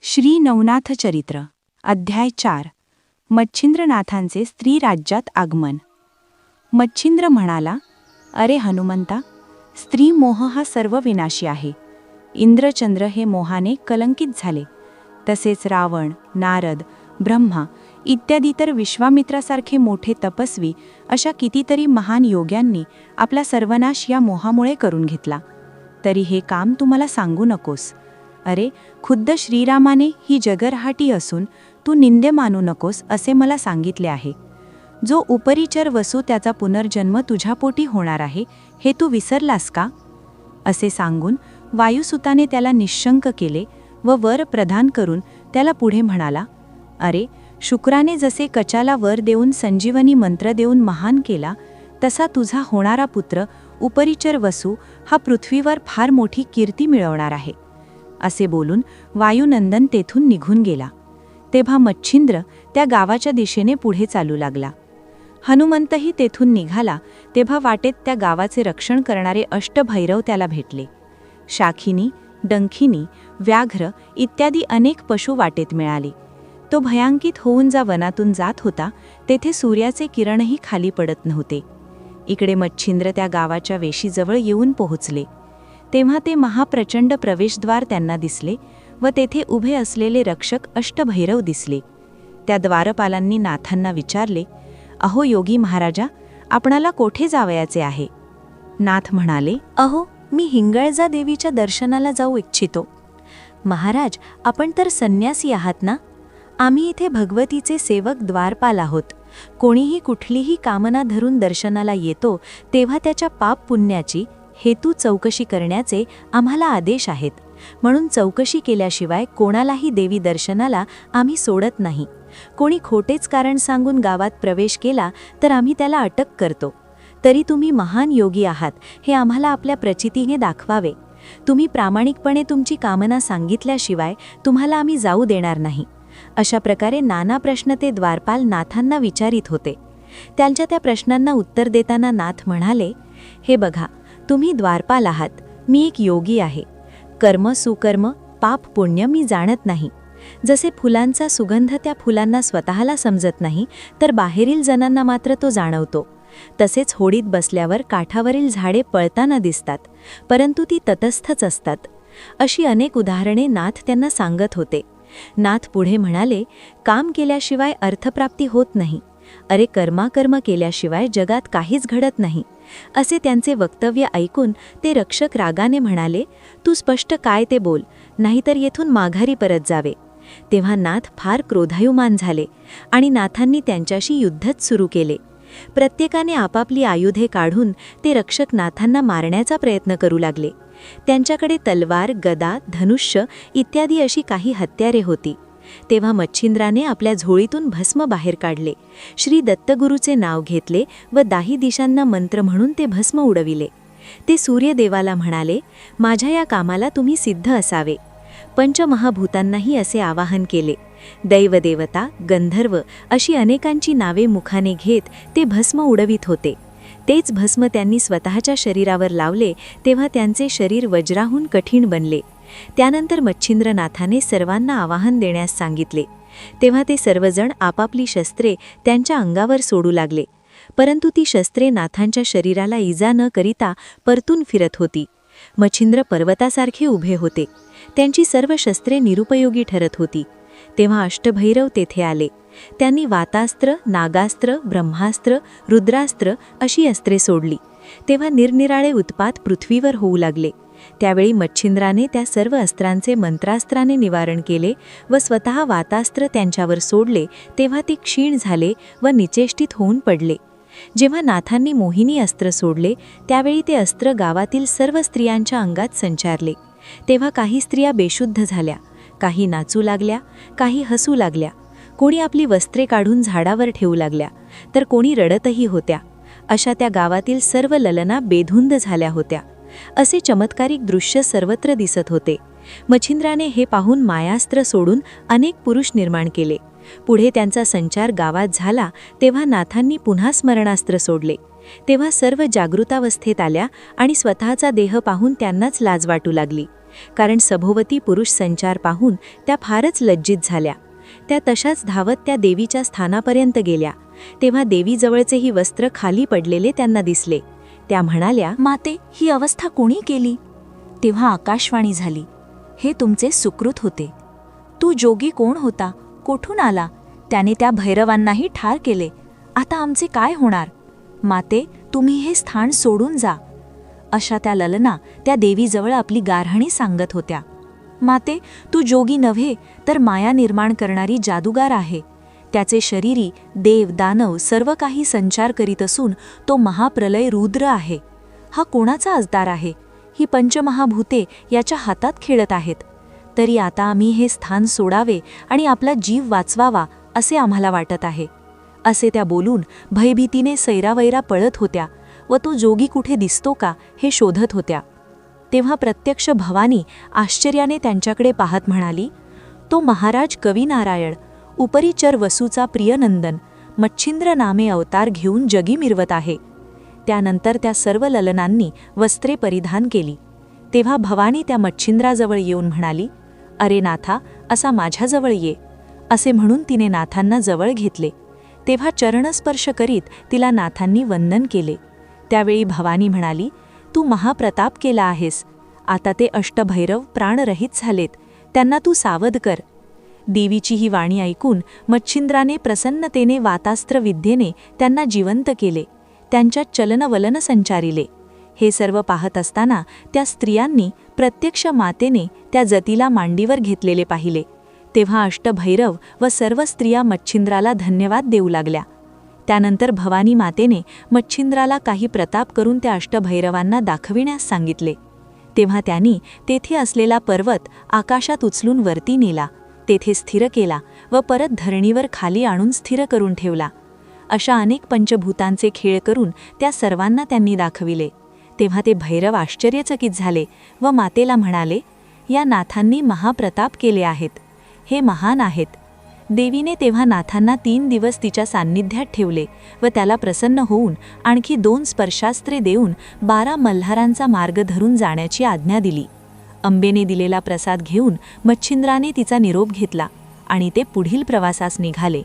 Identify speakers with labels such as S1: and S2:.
S1: श्री नवनाथ चरित्र अध्याय 4 मच्छिंद्रनाथांचे स्त्री राज्यात आगमन। मच्छिंद्र म्हणाला, अरे हनुमंता, स्त्री मोह हा सर्व विनाशी आहे। इंद्रचंद्र हे मोहाने कलंकित झाले, तसेच रावण, नारद, ब्रह्मा इत्यादी तर विश्वामित्रासारखे मोठे तपस्वी अशा कितीतरी महान योग्यांनी आपला सर्वनाश या मोहामुळे करून घेतला। तरी हे काम तू मला सांगू नकोस। अरे, खुद्द श्रीरामाने ही जगरहाटी असून तू निंदे मानू नकोस असे मला सांगितले आहे। जो उपरिचर वसू त्याचा पुनर्जन्म तुझ्या पोटी होणार आहे हे तू विसरलास का? असे सांगून वायुसुताने त्याला निशंक केले व वर प्रदान करून त्याला पुढे म्हणाला, अरे, शुक्राने जसे कचाला वर देऊन संजीवनी मंत्र देऊन महान केला, तसा तुझा होणारा पुत्र उपरिचर वसू हा पृथ्वीवर फार मोठी कीर्ती मिळवणार आहे। असे बोलून वायुनंदन तेथून निघून गेला। तेव्हा मच्छिंद्र त्या गावाच्या दिशेने पुढे चालू लागला। हनुमंतही तेथून निघाला तेव्हा वाटेत त्या गावाचे रक्षण करणारे अष्टभैरव त्याला भेटले। शाखिनी, डंखिनी, व्याघ्र इत्यादी अनेक पशु वाटेत मिळाले। तो भयांकित होऊन जा वनातून जात होता तेथे सूर्याचे किरणही खाली पडत नव्हते। इकडे मच्छिंद्र त्या गावाच्या वेशीजवळ येऊन पोहोचले। तेव्हा ते महाप्रचंड प्रवेशद्वार त्यांना दिसले व तेथे उभे असलेले रक्षक अष्टभैरव दिसले। त्या द्वारपालांनी नाथांना विचारले, अहो योगी महाराजा, आपणाला कोठे जावयाचे आहे? नाथ म्हणाले, अहो, मी हिंगळजा देवीच्या दर्शनाला जाऊ इच्छितो। महाराज, आपण तर संन्यासी आहात ना? आम्ही इथे भगवतीचे सेवक द्वारपाल आहोत। कोणीही कुठलीही कामना धरून दर्शनाला येतो तेव्हा त्याच्या पाप पुण्याची हेतू चौकशी करण्याचे आम्हाला आदेश आहेत, म्हणून चौकशी केल्याशिवाय कोणालाही देवी दर्शनाला आम्ही सोडत नाही। कोणी खोटेच कारण सांगून गावात प्रवेश केला तर आम्ही त्याला अटक करतो। तरी तुम्ही महान योगी आहात हे आम्हाला आपल्या प्रचितीने दाखवावे। तुम्ही प्रामाणिकपणे तुमची कामना सांगितल्याशिवाय तुम्हाला आम्ही जाऊ देणार नाही। अशा प्रकारे नाना प्रश्न ते द्वारपाल नाथांना विचारित होते। त्यांच्या त्या प्रश्नांना उत्तर देताना नाथ म्हणाले, हे बघा, तुम्ही द्वारपाल आहात, मी एक योगी आहे। कर्म सुकर्म, पाप पुण्य मी जाणत नाही। जसे फुलांचा सुगंध त्या फुलांना स्वतःला समजत नाही तर बाहेरील जणांना मात्र तो जाणवतो, तसेच होडीत बसल्यावर काठावरील झाडे पळताना दिसतात, परंतु ती तटस्थच असतात। अशी अनेक उदाहरणे नाथ त्यांना सांगत होते। नाथ पुढे म्हणाले, काम केल्याशिवाय अर्थप्राप्ती होत नाही। अरे, कर्माकर्म केल्याशिवाय जगात काहीच घडत नाही। असे त्यांचे वक्तव्य ऐकून ते रक्षक रागाने म्हणाले, तू स्पष्ट काय ते बोल, नाहीतर येथून माघारी परत जावे। तेव्हा नाथ फार क्रोधायुमान झाले आणि नाथांनी त्यांच्याशी युद्धच सुरू केले। प्रत्येकाने आपापली आयुधे काढून ते रक्षक नाथांना मारण्याचा प्रयत्न करू लागले। त्यांच्याकडे तलवार, गदा, धनुष्य इत्यादी अशी काही हत्यारे होती। तेव्हा मच्छिंद्राने आपल्या झोळीतून भस्म बाहेर काढले, श्री दत्तगुरूचे नाव घेतले व 10 दिशांना मंत्र म्हणून ते भस्म उडविले। ते सूर्यदेवाला म्हणाले, माझ्या या कामाला तुम्ही सिद्ध असावे। पंचमहाभूतांनाही असे आवाहन केले। दैवदेवता, गंधर्व अशी अनेकांची नावे मुखाने घेत ते भस्म उडवित होते। तेच भस्म त्यांनी स्वतःच्या शरीरावर लावले तेव्हा त्यांचे शरीर वज्राहून कठीण बनले। त्यानंतर मच्छिंद्रनाथाने सर्वांना आवाहन देण्यास सांगितले। तेव्हा ते सर्वजण आपापली शस्त्रे त्यांच्या अंगावर सोडू लागले, परंतु ती शस्त्रे नाथांच्या शरीराला इजा न करिता परतून फिरत होती। मच्छिंद्र पर्वतासारखे उभे होते, त्यांची सर्व शस्त्रे निरुपयोगी ठरत होती। तेव्हा अष्टभैरव तेथे आले। त्यांनी वातास्त्र, नागास्त्र, ब्रह्मास्त्र, रुद्रास्त्र अशी अस्त्रे सोडली। तेव्हा निरनिराळे उत्पात पृथ्वीवर होऊ लागले। त्यावेळी मच्छिंद्राने त्या सर्व अस्त्रांचे मंत्रास्त्राने निवारण केले व स्वतः वातास्त्र त्यांच्यावर सोडले तेव्हा ते क्षीण झाले व निचेष्टित होऊन पडले। जेव्हा नाथांनी मोहिनी अस्त्र सोडले त्यावेळी ते अस्त्र गावातील सर्व स्त्रियांच्या अंगात संचारले। तेव्हा काही स्त्रिया बेशुद्ध झाल्या, काही नाचू लागल्या, काही हसू लागल्या, कोणी आपली वस्त्रे काढून झाडावर ठेवू लागल्या, तर कोणी रडतही होत्या। अशा त्या गावातील सर्व ललना बेधुंद झाल्या होत्या। असे चमत्कारिक दृश्य सर्वत्र दिसत होते। मच्छिंद्राने हे पाहून मायास्त्र सोडून अनेक पुरुष निर्माण केले। पुढे त्यांचा संचार गावात झाला तेव्हा नाथांनी पुन्हा स्मरणास्त्र सोडले। तेव्हा सर्व जागृतावस्थेत आल्या आणि स्वतःचा देह पाहून त्यांनाच लाज वाटू लागली। कारण सभोवती पुरुष संचार पाहून त्या फारच लज्जित झाल्या. त्या तशाच धावत त्या देवीच्या स्थानापर्यंत गेल्या. तेव्हा देवीजवळचे ही वस्त्र खाली पडलेले त्यांना दिसले. त्या म्हणाल्या, माते, ही अवस्था कोणी केली? तेव्हा आकाशवाणी झाली, हे तुमचे सुकृत होते. तू जोगी कोण होता? कोठून आला? त्याने त्या भैरवांनाही ठार केले. आता आमचे काय होणार? माते, तुम्ही हे स्थान सोडून जा. अशा त्या ललना त्या देवीजवळ आपली गाऱ्हाणी सांगत होत्या. माते, तू जोगी नव्हे तर माया निर्माण करणारी जादूगार आहे. त्याचे शरीरी देव दानव सर्व काही संचार करीत असून तो महाप्रलय रुद्र आहे. हा कोणाचा अजदार आहे? ही पंचमहाभूते याच्या हातात खेळत आहेत. तरी आता आम्ही हे स्थान सोडावे आणि आपला जीव वाचवावा असे आम्हाला वाटत आहे. असे त्या बोलून भयभीतीने सैरावैरा पळत होत्या व तो जोगी कुठे दिसतो का हे शोधत होत्या. तेव्हा प्रत्यक्ष भवानी आश्चर्याने त्यांच्याकडे पाहत म्हणाली, तो महाराज कविनारायण उपरीचर वसूचा प्रियनंदन मच्छिंद्र नामे अवतार घेऊन जगी मिरवत आहे. त्यानंतर त्या सर्व ललनांनी वस्त्रे परिधान केली. तेव्हा भवानी त्या मच्छिंद्राजवळ येऊन म्हणाली, अरे नाथा, असा माझ्याजवळ ये. असे म्हणून तिने नाथांना जवळ घेतले. तेव्हा चरणस्पर्श करीत तिला नाथांनी वंदन केले. त्यावेळी भवानी म्हणाली, तू महाप्रताप केला आहेस. आता ते अष्टभैरव प्राणरहित झालेत. त्यांना तू सावध कर. देवीची ही वाणी ऐकून मच्छिंद्राने प्रसन्नतेने वातास्त्र विद्येने त्यांना जिवंत केले. त्यांच्यात चलनवलन संचारिले. हे सर्व पाहत असताना त्या स्त्रियांनी प्रत्यक्ष मातेने त्या जतीला मांडीवर घेतलेले पाहिले. तेव्हा अष्टभैरव व सर्व स्त्रिया मच्छिंद्राला धन्यवाद देऊ लागल्या. त्यानंतर भवानी मातेने मच्छिंद्राला काही प्रताप करून त्या अष्टभैरवांना दाखविण्यास सांगितले. तेव्हा त्यांनी तेथे असलेला पर्वत आकाशात उचलून वरती नेला, तेथे स्थिर केला व परत धरणीवर खाली आणून स्थिर करून ठेवला. अशा अनेक पंचभूतांचे खेळ करून त्या सर्वांना त्यांनी दाखविले. तेव्हा ते भैरव आश्चर्यचकित झाले व मातेला म्हणाले, या नाथांनी महाप्रताप केले आहेत. हे महान आहेत. देवीने तेव्हा नाथांना 3 दिवस तिच्या सान्निध्यात ठेवले व त्याला प्रसन्न होऊन आणखी 2 स्पर्शास्त्रे देऊन 12 मल्हारांचा मार्ग धरून जाण्याची आज्ञा दिली. अंबेने दिलेला प्रसाद घेऊन मच्छिंद्राने तिचा निरोप घेतला आणि ते पुढील प्रवासास निघाले.